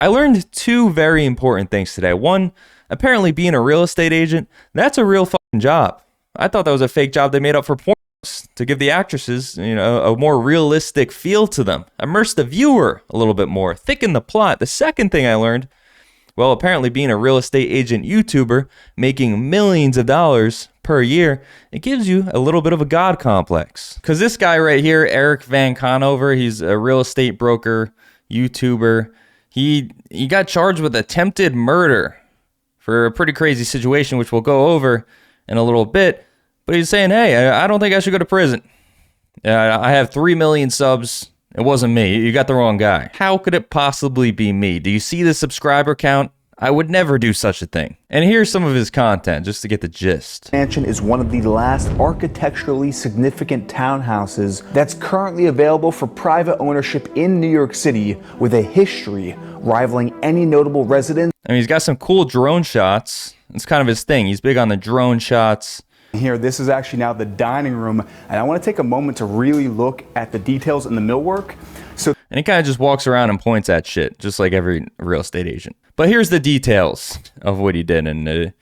I learned two very important things today. One, apparently being a real estate agent, that's a real fucking job. I thought that was a fake job they made up for porn to give the actresses, a more realistic feel to them. Immerse the viewer a little bit more, thicken the plot. The second thing I learned, well, apparently being a real estate agent YouTuber, making millions of dollars per year, it gives you a little bit of a God complex. Because this guy right here, Eric Van Conover, he's a real estate broker, YouTuber. He got charged with attempted murder for a pretty crazy situation, which we'll go over in a little bit. But he's saying, hey, I don't think I should go to prison. I have 3 million subs. It wasn't me. You got the wrong guy. How could it possibly be me? Do you see the subscriber count? I would never do such a thing. And here's some of his content, just to get the gist. Mansion is one of the last architecturally significant townhouses that's currently available for private ownership in New York City, with a history rivaling any notable residence. I mean, he's got some cool drone shots. It's kind of his thing. He's big on the drone shots. Here, this is actually now the dining room, and I want to take a moment to really look at the details in the millwork. And he kind of just walks around and points at shit, just like every real estate agent. But here's the details of what he did, and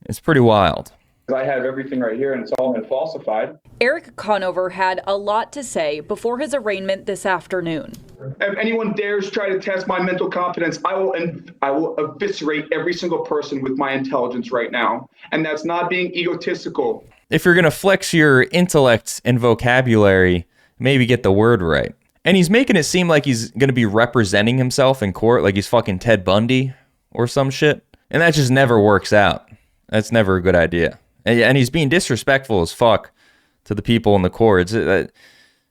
it's pretty wild. I have everything right here, and it's all been falsified. Eric Conover had a lot to say before his arraignment this afternoon. If anyone dares try to test my mental competence, I will eviscerate every single person with my intelligence right now. And that's not being egotistical. If you're going to flex your intellect and vocabulary, maybe get the word right. And he's making it seem like he's going to be representing himself in court, like he's fucking Ted Bundy or some shit. And that just never works out. That's never a good idea. And he's being disrespectful as fuck to the people in the courts. I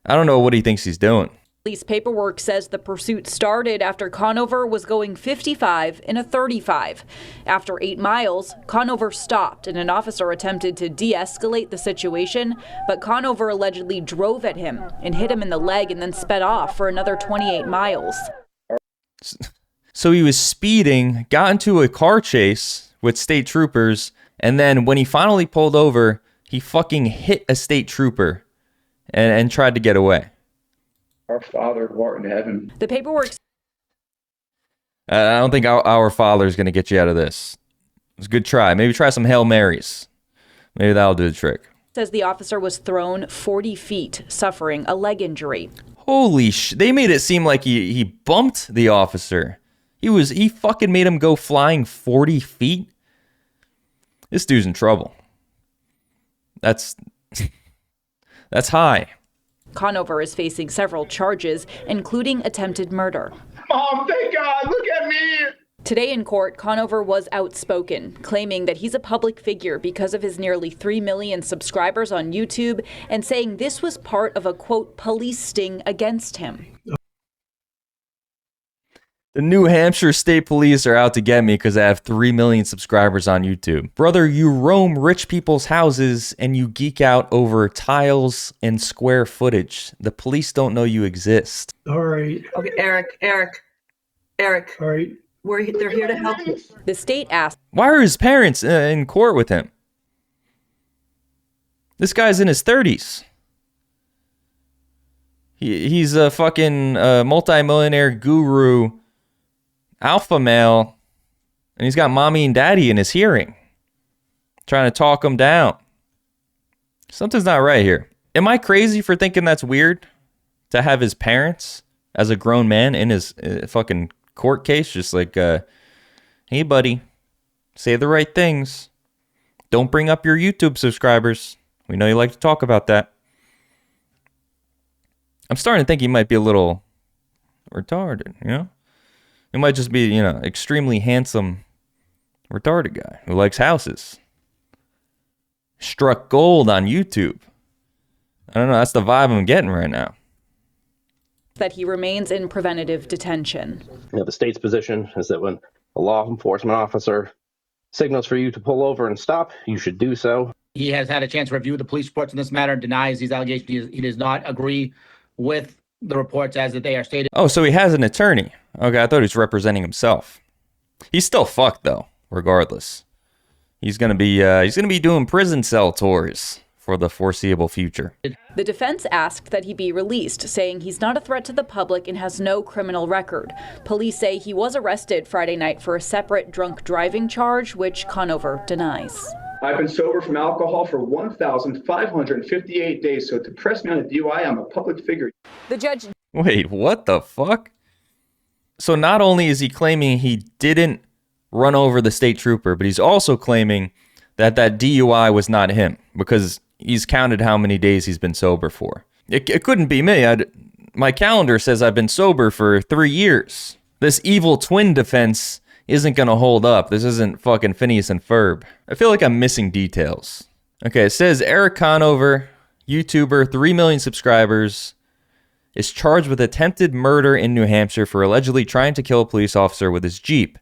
don't know what he thinks he's doing. Police paperwork says the pursuit started after Conover was going 55 in a 35. After 8 miles, Conover stopped and an officer attempted to de-escalate the situation, but Conover allegedly drove at him and hit him in the leg and then sped off for another 28 miles. So he was speeding, got into a car chase with state troopers, and then when he finally pulled over, he fucking hit a state trooper and tried to get away. Our Father who art in heaven. The paperwork. I don't think our Father is going to get you out of this. It's a good try. Maybe try some Hail Marys. Maybe that'll do the trick. Says the officer was thrown 40 feet, suffering a leg injury. Holy sh! They made it seem like he bumped the officer. He fucking made him go flying 40 feet. This dude's in trouble. That's high. Conover is facing several charges, including attempted murder. Mom, thank God, look at me! Today in court, Conover was outspoken, claiming that he's a public figure because of his nearly 3 million subscribers on YouTube, and saying this was part of a, quote, police sting against him. The New Hampshire State Police are out to get me because I have 3 million subscribers on YouTube. Brother, you roam rich people's houses and you geek out over tiles and square footage. The police don't know you exist. All right. Okay, Eric. All right. They're here to help you. The state asked, why are his parents in court with him? This guy's in his 30s. He's a fucking multi-millionaire guru, alpha male, and he's got mommy and daddy in his hearing, trying to talk him down. Something's not right here. Am I crazy for thinking that's weird to have his parents as a grown man in his fucking court case? Just like, hey buddy, say the right things. Don't bring up your YouTube subscribers. We know you like to talk about that. I'm starting to think he might be a little retarded, you know? He might just be, extremely handsome, retarded guy who likes houses. Struck gold on YouTube. I don't know, that's the vibe I'm getting right now. that he remains in preventative detention. The state's position is that when a law enforcement officer signals for you to pull over and stop, you should do so. He has had a chance to review the police reports in this matter, denies these allegations. He does not agree with the reports as that they are stated. Oh, so he has an attorney. Okay, I thought he was representing himself. He's still fucked though, regardless. He's gonna be doing prison cell tours for the foreseeable future. The defense asked that he be released, saying he's not a threat to the public and has no criminal record. Police say he was arrested Friday night for a separate drunk driving charge, which Conover denies. I've been sober from alcohol for 1,558 days, so to press me on a DUI, I'm a public figure. The judge. Wait, what the fuck? So not only is he claiming he didn't run over the state trooper, but he's also claiming that DUI was not him because he's counted how many days he's been sober for. It couldn't be me. My calendar says I've been sober for 3 years. This evil twin defense isn't going to hold up. This isn't fucking Phineas and Ferb. I feel like I'm missing details. Okay, it says Eric Conover, YouTuber, 3 million subscribers, is charged with attempted murder in New Hampshire for allegedly trying to kill a police officer with his Jeep.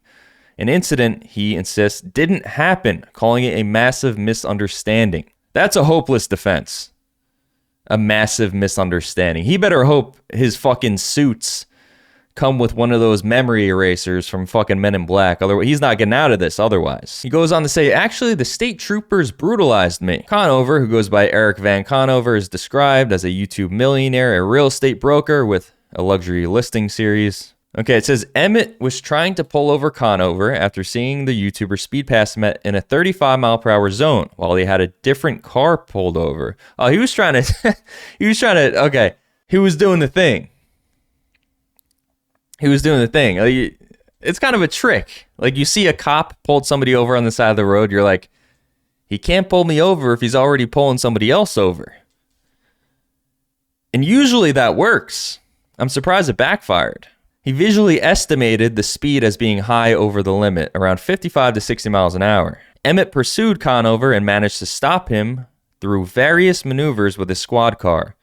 An incident, he insists, didn't happen, calling it a massive misunderstanding. That's a hopeless defense. A massive misunderstanding. He better hope his fucking suits come with one of those memory erasers from fucking Men in Black. Otherwise, he's not getting out of this otherwise. He goes on to say, actually, the state troopers brutalized me. Conover, who goes by Eric Van Conover, is described as a YouTube millionaire, a real estate broker with a luxury listing series. Okay, it says Emmett was trying to pull over Conover after seeing the YouTuber speed past him in a 35 mile per hour zone while he had a different car pulled over. Oh, he was trying to, okay, he was doing the thing. Like, it's kind of a trick. Like, you see a cop pulled somebody over on the side of the road, you're like, he can't pull me over if he's already pulling somebody else over. And usually that works. I'm surprised it backfired. He visually estimated the speed as being high over the limit, around 55 to 60 miles an hour. Emmett pursued Conover and managed to stop him through various maneuvers with his squad car.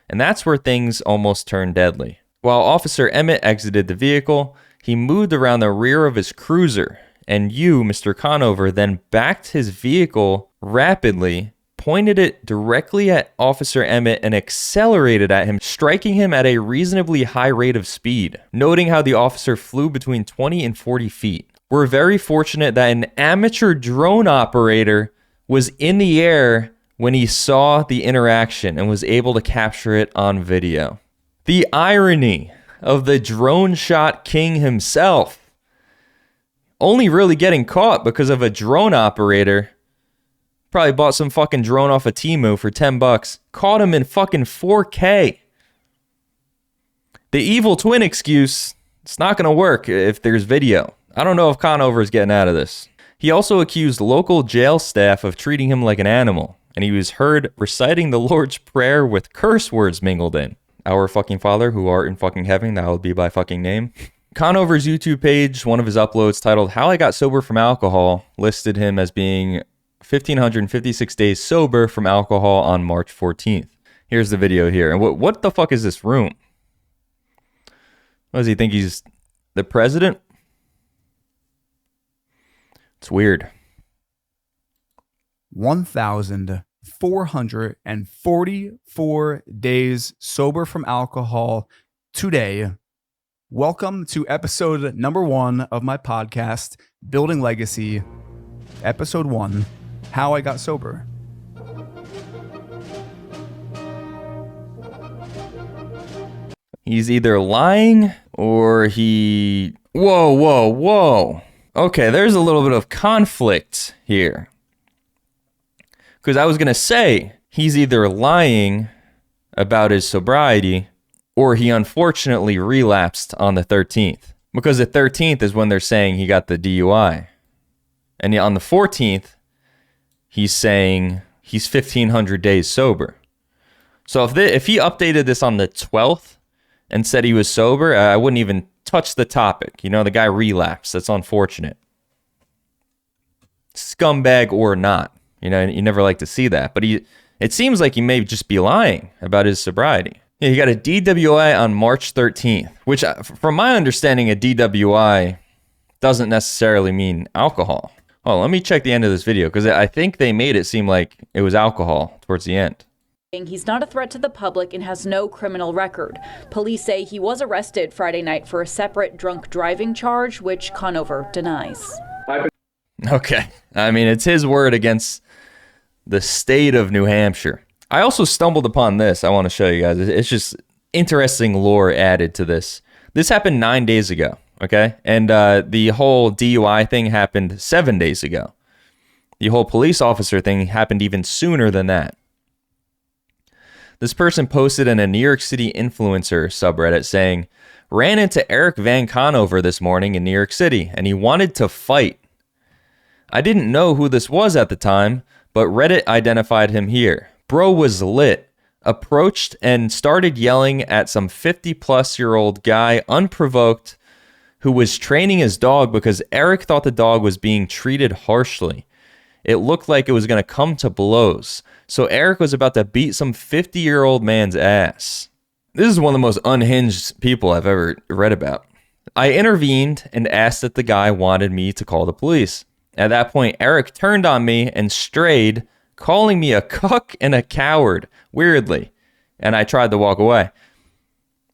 And that's where things almost turned deadly. While Officer Emmett exited the vehicle, he moved around the rear of his cruiser, and Mr. Conover, then backed his vehicle rapidly, pointed it directly at Officer Emmett, and accelerated at him, striking him at a reasonably high rate of speed, noting how the officer flew between 20 and 40 feet. We're very fortunate that an amateur drone operator was in the air when he saw the interaction and was able to capture it on video. The irony of the drone shot king himself only really getting caught because of a drone operator. Probably bought some fucking drone off of Temu for $10. Caught him in fucking 4K. The evil twin excuse, it's not going to work if there's video. I don't know if Conover is getting out of this. He also accused local jail staff of treating him like an animal, and he was heard reciting the Lord's Prayer with curse words mingled in. Our fucking Father, who art in fucking heaven, thou be by fucking name. Conover's YouTube page, one of his uploads titled How I Got Sober from Alcohol, listed him as being 1,556 days sober from alcohol on March 14th. Here's the video here. And what the fuck is this room? What does he think, he's the president? It's weird. 1,444 days sober from alcohol today. Welcome to episode number 1 of my podcast, Building Legacy. Episode 1, How I Got Sober. He's either lying or he... Whoa. Okay, there's a little bit of conflict here. Because I was going to say, he's either lying about his sobriety or he unfortunately relapsed on the 13th. Because the 13th is when they're saying he got the DUI. And on the 14th, he's saying he's 1,500 days sober. So if he updated this on the 12th and said he was sober, I wouldn't even touch the topic. You know, the guy relapsed. That's unfortunate. Scumbag or not. You know, you never like to see that. But it seems like he may just be lying about his sobriety. Yeah, he got a DWI on March 13th, which from my understanding, a DWI doesn't necessarily mean alcohol. Oh, let me check the end of this video because I think they made it seem like it was alcohol towards the end. He's not a threat to the public and has no criminal record. Police say he was arrested Friday night for a separate drunk driving charge, which Conover denies. Okay. I mean, it's his word against the state of New Hampshire. I also stumbled upon this. I want to show you guys. It's just interesting lore added to this. This happened 9 days ago, okay? And the whole DUI thing happened 7 days ago. The whole police officer thing happened even sooner than that. This person posted in a New York City influencer subreddit saying, ran into Eric Van Conover this morning in New York City, and he wanted to fight. I didn't know who this was at the time, but Reddit identified him here. Bro was lit, approached and started yelling at some 50-plus-year-old guy unprovoked who was training his dog because Eric thought the dog was being treated harshly. It looked like it was going to come to blows. So Eric was about to beat some 50-year-old man's ass. This is one of the most unhinged people I've ever read about. I intervened and asked if the guy wanted me to call the police. At that point, Eric turned on me and strayed, calling me a cuck and a coward, weirdly, and I tried to walk away.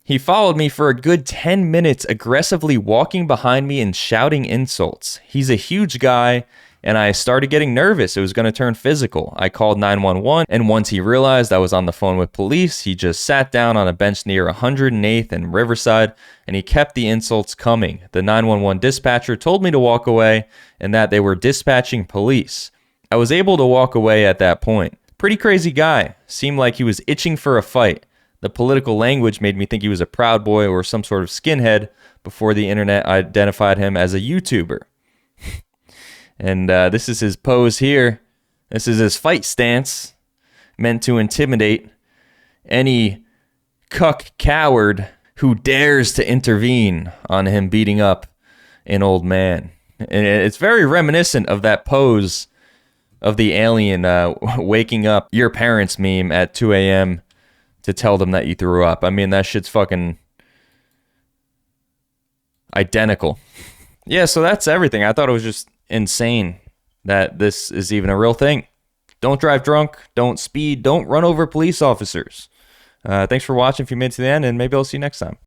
He followed me for a good 10 minutes, aggressively walking behind me and shouting insults. He's a huge guy, and I started getting nervous. It was going to turn physical. I called 911, and once he realized I was on the phone with police, he just sat down on a bench near 108th and Riverside, and he kept the insults coming. The 911 dispatcher told me to walk away and that they were dispatching police. I was able to walk away at that point. Pretty crazy guy. Seemed like he was itching for a fight. The political language made me think he was a Proud Boy or some sort of skinhead before the internet identified him as a YouTuber. And this is his pose here. This is his fight stance, meant to intimidate any cuck coward who dares to intervene on him beating up an old man. And it's very reminiscent of that pose of the alien waking up your parents meme at 2 a.m. to tell them that you threw up. I mean, that shit's fucking identical. Yeah, so that's everything. I thought it was just insane that this is even a real thing. Don't drive drunk, don't speed, don't run over police officers. Thanks for watching if you made it to the end, and maybe I'll see you next time.